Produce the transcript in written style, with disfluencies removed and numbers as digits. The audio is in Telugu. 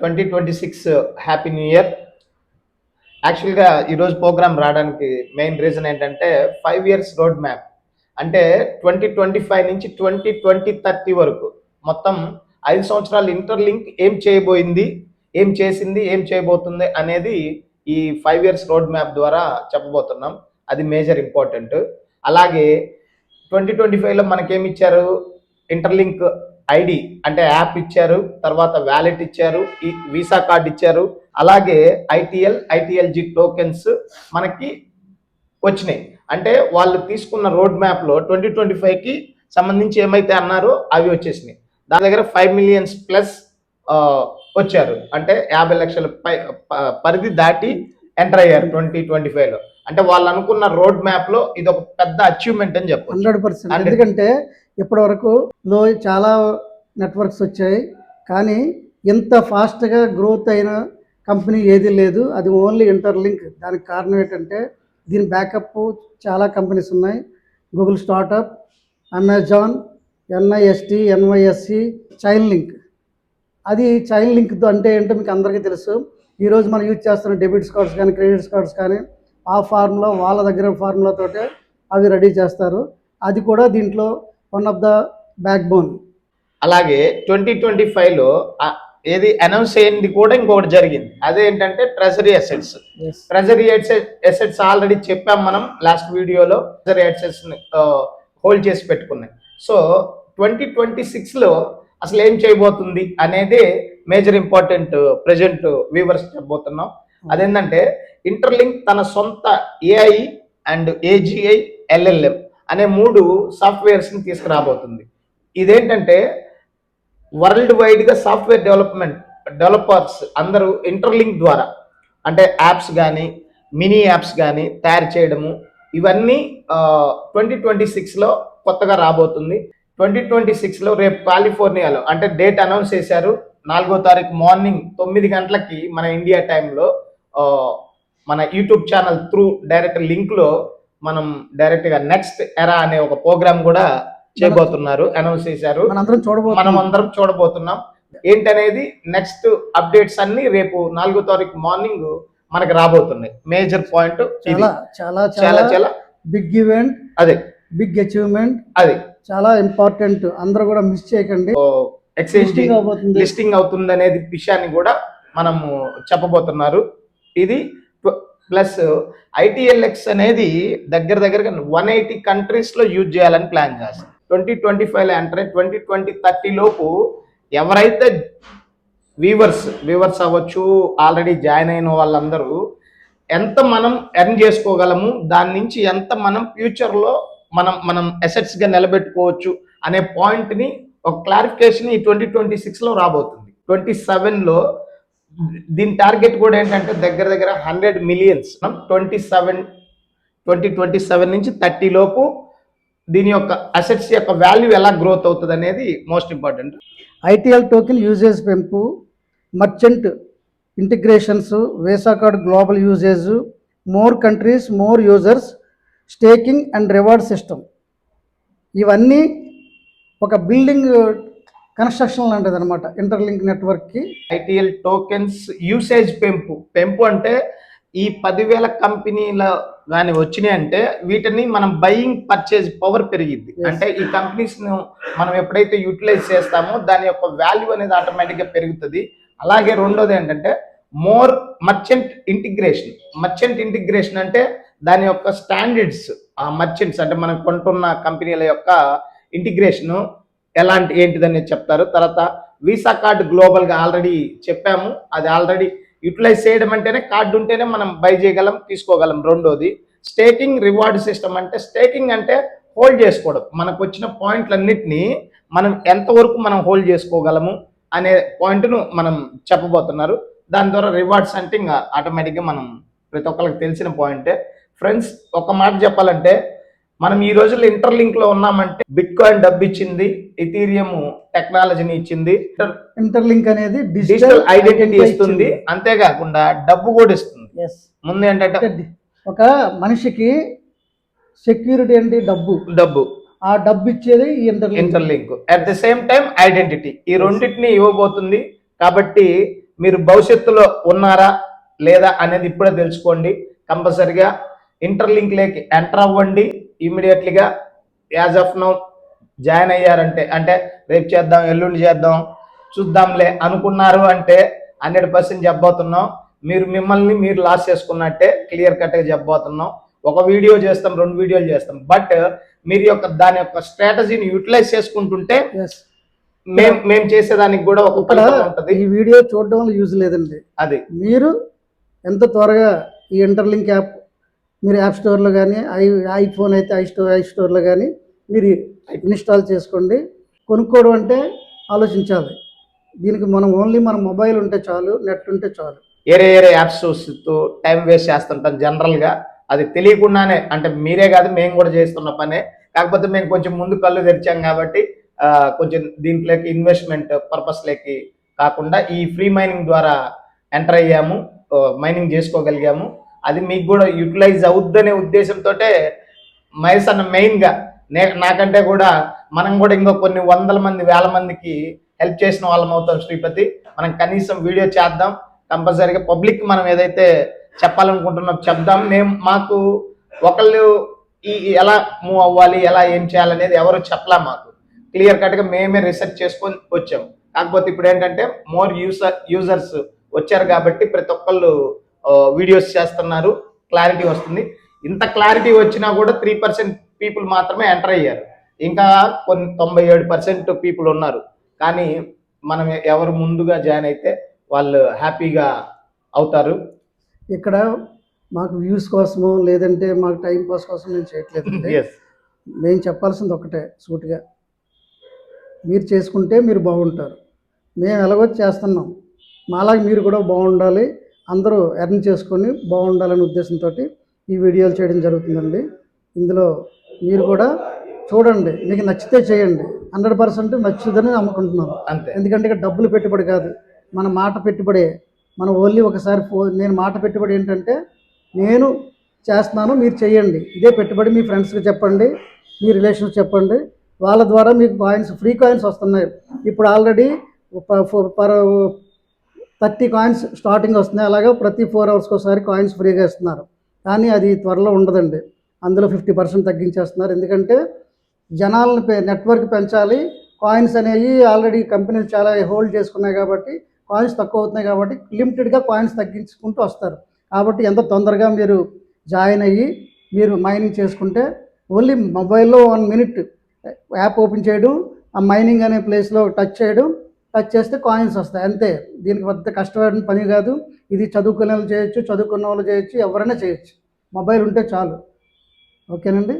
2026 హ్యాపీ న్యూ ఇయర్. యాక్చువల్గా ఈరోజు ప్రోగ్రామ్ రావడానికి మెయిన్ రీజన్ ఏంటంటే 5 ఇయర్స్ రోడ్ మ్యాప్. అంటే 2025 నుంచి 2030 వరకు మొత్తం 5 సంవత్సరాలు ఇంటర్లింక్ ఏం చేయబోయింది, ఏం చేసింది, ఏం చేయబోతుంది అనేది ఈ 5 ఇయర్స్ రోడ్ మ్యాప్ ద్వారా చెప్పబోతున్నాం. అది మేజర్ ఇంపార్టెంట్. అలాగే 2025లో మనకేమి ఇచ్చారు, ఇంటర్లింక్ ఐడి అంటే యాప్ ఇచ్చారు, తర్వాత వ్యాలెట్ ఇచ్చారు, ఈ వీసా కార్డ్ ఇచ్చారు, అలాగే ఐటీఎల్జీ టోకెన్స్ మనకి వచ్చినాయి. అంటే వాళ్ళు తీసుకున్న రోడ్ మ్యాప్లో 2025కి సంబంధించి ఏమైతే అన్నారో అవి వచ్చేసినాయి. దాని దగ్గర 5 మిలియన్స్ ప్లస్ వచ్చారు, అంటే 50 లక్షల పరిధి దాటి ఎంటర్ అయ్యారు 2025లో. అంటే వాళ్ళు అనుకున్న రోడ్ మ్యాప్ లో ఇది ఒక పెద్ద అచీవ్మెంట్ అని చెప్పారు. 100%. ఎందుకంటే ఇప్పటి వరకు చాలా నెట్వర్క్స్ వచ్చాయి, కానీ ఇంత ఫాస్ట్గా గ్రోత్ అయిన కంపెనీ ఏది లేదు. అది ఓన్లీ ఇంటర్లింక్. దానికి కారణం ఏంటంటే దీని బ్యాకప్ చాలా కంపెనీస్ ఉన్నాయి. Google startup, Amazon, NIST, NYSC, chain link. అది చైన్ లింక్ అంటే ఏంటో మీకు అందరికీ తెలుసు. ఈరోజు మనం యూజ్ చేస్తున్న డెబిట్స్ కార్డ్స్ కానీ క్రెడిట్స్ కార్డ్స్ కానీ ఆ ఫార్ములా, వాళ్ళ దగ్గర ఫార్ములాతోటే అవి రెడీ చేస్తారు. అది కూడా దీంట్లో one of the back bone. అలాగే 2025లో ఏది అనౌన్స్ అయింది కూడా ఇంకొకటి జరిగింది. అదేంటంటే treasury assets. Treasury assets already చెప్పాం మనం లాస్ట్ వీడియోలో. ట్రెజరీ అసెట్స్ హోల్డ్ చేసి పెట్టుకున్నాయి. సో 2026లో అసలు ఏం చేయబోతుంది అనేది మేజర్ ఇంపార్టెంట్ ప్రెజెంట్ వ్యూవర్స్ చెప్పబోతున్నాం. అదేంటంటే ఇంటర్లింక్ తన సొంత ఏఐ అండ్ ఏజిఐ ఎల్ఎల్ఎం అనే 3 సాఫ్ట్వేర్స్ని తీసుకురాబోతుంది. ఇదేంటంటే వరల్డ్ వైడ్గా సాఫ్ట్వేర్ డెవలపర్స్ అందరూ ఇంటర్లింక్ ద్వారా, అంటే యాప్స్ కానీ మినీ యాప్స్ కానీ తయారు చేయడము, ఇవన్నీ 2026లో కొత్తగా రాబోతుంది. 2026లో రేపు కాలిఫోర్నియాలో, అంటే డేట్ అనౌన్స్ చేశారు, 4వ తారీఖు మార్నింగ్ 9 గంటలకి మన ఇండియా టైంలో మన యూట్యూబ్ ఛానల్ త్రూ డైరెక్ట్ లింక్లో మనం డైరెక్ట్గా నెక్స్ట్ ఎరా అనే ఒక ప్రోగ్రామ్ కూడా చేయబోతున్నారు, అనౌన్స్ చేశారు. మనం అందరం చూడబోతున్నాం. ఏంటనేది నెక్స్ట్ అప్డేట్స్ అన్ని రేపు 4వ తారీఖు మార్నింగ్ మనకి రాబోతున్నాయి. మేజర్ పాయింట్ చాలా చాలా చాలా బిగ్ ఈవెంట్, అదే బిగ్ అచీవ్మెంట్, అది చాలా ఇంపార్టెంట్. అందరూ కూడా మిస్ చేయకండి. ఎక్స్చేంజ్ లిస్టింగ్ అవుతుంది అనేది విషయాన్ని కూడా మనము చెప్పబోతున్నారు. ఇది ప్లస్ ఐటీఎల్ఎక్స్ అనేది దగ్గరగా 180 కంట్రీస్లో యూజ్ చేయాలని ప్లాన్ చేస్తారు. 2025లో అంటే 2030 లోపు ఎవరైతే వ్యూవర్స్ అవ్వచ్చు, ఆల్రెడీ జాయిన్ అయిన వాళ్ళందరూ ఎంత మనం ఎర్న్ చేసుకోగలము, దాని నుంచి ఎంత మనం ఫ్యూచర్లో మనం అసెట్స్గా నిలబెట్టుకోవచ్చు అనే పాయింట్ని ఒక క్లారిఫికేషన్ ఈ 2026లో రాబోతుంది. 27లో దీని టార్గెట్ కూడా ఏంటంటే దగ్గర 100 మిలియన్స్ 2027 నుంచి 30 లోపు దీని యొక్క అసెట్స్ యొక్క వాల్యూ ఎలా గ్రోత్ అవుతుంది అనేది most important. ITL token usage పెంపు, merchant integrations, Visa card global usage, more countries more users, staking and reward system. ఇవన్నీ ఒక బిల్డింగ్ కన్స్ట్రక్షన్ లాంటిది అనమాట ఇంటర్లింక్ నెట్వర్క్కి. ఐటీఎల్ టోకెన్స్ యూసేజ్ పెంపు అంటే ఈ 10,000 కంపెనీల కానీ వచ్చినాయి అంటే వీటిని మనం బయింగ్ పర్చేజ్ పవర్ పెరిగిద్ది. అంటే ఈ కంపెనీస్ను మనం ఎప్పుడైతే యూటిలైజ్ చేస్తామో దాని యొక్క వాల్యూ అనేది ఆటోమేటిక్గా పెరుగుతుంది. అలాగే రెండోది ఏంటంటే మోర్ మర్చెంట్ ఇంటిగ్రేషన్ అంటే దాని యొక్క స్టాండర్డ్స్, ఆ మర్చెంట్స్ అంటే మనం కొంటున్న కంపెనీల యొక్క ఇంటిగ్రేషను ఏంటిదని చెప్తారు. తర్వాత వీసా కార్డు గ్లోబల్గా ఆల్రెడీ చెప్పాము, అది ఆల్రెడీ యూటిలైజ్ చేయడం అంటేనే కార్డు ఉంటేనే మనం బై చేయగలం, తీసుకోగలం. రెండోది స్టేకింగ్ రివార్డ్ సిస్టమ్. అంటే స్టేకింగ్ అంటే హోల్డ్ చేసుకోవడం, మనకు వచ్చిన పాయింట్లన్నిటినీ మనం ఎంతవరకు మనం హోల్డ్ చేసుకోగలము అనే పాయింట్ను మనం చెప్పబోతున్నారు. దాని ద్వారా రివార్డ్స్ అంటే ఇంకా ఆటోమేటిక్గా మనం ప్రతి ఒక్కరికి తెలిసిన పాయింటే. ఫ్రెండ్స్, ఒక మాట చెప్పాలంటే మనం ఈ రోజుల్లో ఇంటర్లింక్లో ఉన్నామంటే బిట్ కాయిన్ డబ్బు ఇచ్చింది, ఇథీరియం టెక్నాలజీని ఇచ్చింది, ఇంటర్లింక్ అనేది డిజిటల్ ఐడెంటిటీ ఇస్తుంది, అంతేకాకుండా డబ్బు కూడా ఇస్తుంది. ముందు ఏంటంటే ఒక మనిషికి సెక్యూరిటీ అంటే డబ్బు, ఆ డబ్బు ఇచ్చేది interlink. At the same time identity, ఈ రెండింటిని ఇవ్వబోతుంది. కాబట్టి మీరు భవిష్యత్తులో ఉన్నారా లేదా అనేది ఇప్పుడే తెలుసుకోండి. కంపల్సరిగా ఇంటర్లింక్ లేకి ఎంటర్ అవ్వండి. ఇమీడియట్లీగా యాజ్ ఆఫ్ నౌ జాయిన్ అయ్యారంటే, అంటే రేపు చేద్దాం, ఎల్లుండి చేద్దాం, చూద్దాంలే అనుకున్నారు అంటే 100% చెప్పబోతున్నాం. మిమ్మల్ని మీరు లాస్ చేసుకున్నట్టే, క్లియర్ కట్గా చెప్పబోతున్నాం. ఒక వీడియో చేస్తాం, 2 వీడియోలు చేస్తాం, బట్ మీరు దాని యొక్క స్ట్రాటజీని యూటిలైజ్ చేసుకుంటుంటే మేము చేసేదానికి కూడా ఒక ఫలితం ఉంటుంది. ఈ వీడియో చూడడం వల్ల యూజ్ లేదండి. అది మీరు ఎంత త్వరగా ఈ ఇంటర్లింక్ యాప్ మీరు యాప్ స్టోర్లో కానీ, ఐఫోన్ అయితే ఐ స్టోర్లో కానీ మీరు ఇన్స్టాల్ చేసుకోండి. కొనుక్కోవడం అంటే ఆలోచించాలి. దీనికి మనం ఓన్లీ మన మొబైల్ ఉంటే చాలు, నెట్ ఉంటే చాలు. వేరే యాప్స్ చూస్తూ టైం వేస్ట్ చేస్తుంటాం జనరల్గా. అది తెలియకుండానే, అంటే మీరే కాదు మేము కూడా చేస్తున్న పనే. కాకపోతే మేము కొంచెం ముందు కళ్ళు తెరిచాం కాబట్టి కొంచెం దీంట్లోకి ఇన్వెస్ట్మెంట్ పర్పస్లోకి కాకుండా ఈ ఫ్రీ మైనింగ్ ద్వారా ఎంటర్ అయ్యాము, మైనింగ్ చేసుకోగలిగాము. అది మీకు కూడా యూటిలైజ్ అవుద్దనే ఉద్దేశంతో మహేష్ అన్న మెయిన్గా నాకంటే కూడా మనం కూడా ఇంకో కొన్ని వందల మంది, వేల మందికి హెల్ప్ చేసిన వాళ్ళం అవుతాం. శ్రీపతి, మనం కనీసం వీడియో చేద్దాం, కంపల్సరీగా పబ్లిక్ మనం ఏదైతే చెప్పాలనుకుంటున్నాం చెప్దాం. మాకు ఒకళ్ళు ఎలా మూవ్ అవ్వాలి, ఎలా ఏం చేయాలనేది ఎవరు చెప్పలా. మాకు క్లియర్ కట్గా మేమే రీసెర్చ్ చేసుకొని వచ్చాం. కాకపోతే ఇప్పుడు ఏంటంటే మోర్ యూజర్స్ వచ్చారు కాబట్టి ప్రతి ఒక్కళ్ళు వీడియోస్ చేస్తున్నారు, క్లారిటీ వస్తుంది. ఇంత క్లారిటీ వచ్చినా కూడా 3% పీపుల్ మాత్రమే ఎంటర్ అయ్యారు. ఇంకా కొన్ని 97% పీపుల్ ఉన్నారు. కానీ మనం ఎవరు ముందుగా జాయిన్ అయితే వాళ్ళు హ్యాపీగా అవుతారు. ఇక్కడ మాకు వ్యూస్ కోసమో లేదంటే మాకు టైం పాస్ కోసం నేను చేయట్లేదు. మేము చెప్పాల్సింది ఒకటే సూటిగా, మీరు చేసుకుంటే మీరు బాగుంటారు. మేము ఎలాగో చేస్తున్నాం, మాలాగా మీరు కూడా బాగుండాలి, అందరూ ఎర్న్ చేసుకొని బాగుండాలనే ఉద్దేశంతో ఈ వీడియోలు చేయడం జరుగుతుందండి. ఇందులో మీరు కూడా చూడండి, మీకు నచ్చితే చేయండి. 100% నచ్చుదని నమ్ముకుంటున్నాను. ఎందుకంటే ఇక్కడ డబ్బులు పెట్టుబడి కాదు, మన మాట పెట్టుబడే. మనం ఓన్లీ ఒకసారి నేను మాట పెట్టుబడి ఏంటంటే, నేను చేస్తున్నాను, మీరు చేయండి, ఇదే పెట్టుబడి. మీ ఫ్రెండ్స్కి చెప్పండి, మీ రిలేషన్స్ చెప్పండి, వాళ్ళ ద్వారా మీకు ఫ్రీ కాయిన్స్ వస్తున్నాయి. ఇప్పుడు ఆల్రెడీ పర్ 30 కాయిన్స్ స్టార్టింగ్ వస్తున్నాయి. అలాగే ప్రతి 4 అవర్స్కి ఒకసారి కాయిన్స్ ఫ్రీగా ఇస్తున్నారు. కానీ అది త్వరలో ఉండదండి. అందులో 50% తగ్గించేస్తున్నారు. ఎందుకంటే జనాలను నెట్వర్క్ పెంచాలి. కాయిన్స్ అనేవి ఆల్రెడీ కంపెనీలు చాలా హోల్డ్ చేసుకున్నాయి కాబట్టి కాయిన్స్ తక్కువ అవుతున్నాయి కాబట్టి లిమిటెడ్గా కాయిన్స్ తగ్గించుకుంటూ వస్తారు. కాబట్టి ఎంత తొందరగా మీరు జాయిన్ అయ్యి మీరు మైనింగ్ చేసుకుంటే, ఓన్లీ మొబైల్లో 1 మినిట్ యాప్ ఓపెన్ చేయడం, ఆ మైనింగ్ అనే ప్లేస్లో టచ్ చేయడం, టచ్ చేస్తే కాయిన్స్ వస్తాయి అంతే. దీనికి పెద్ద కష్టమైన పని కాదు. ఇది చదువుకునే వాళ్ళు చేయొచ్చు, చదువుకున్న వాళ్ళు చేయొచ్చు, ఎవరైనా చేయొచ్చు. మొబైల్ ఉంటే చాలు. ఓకేనండి.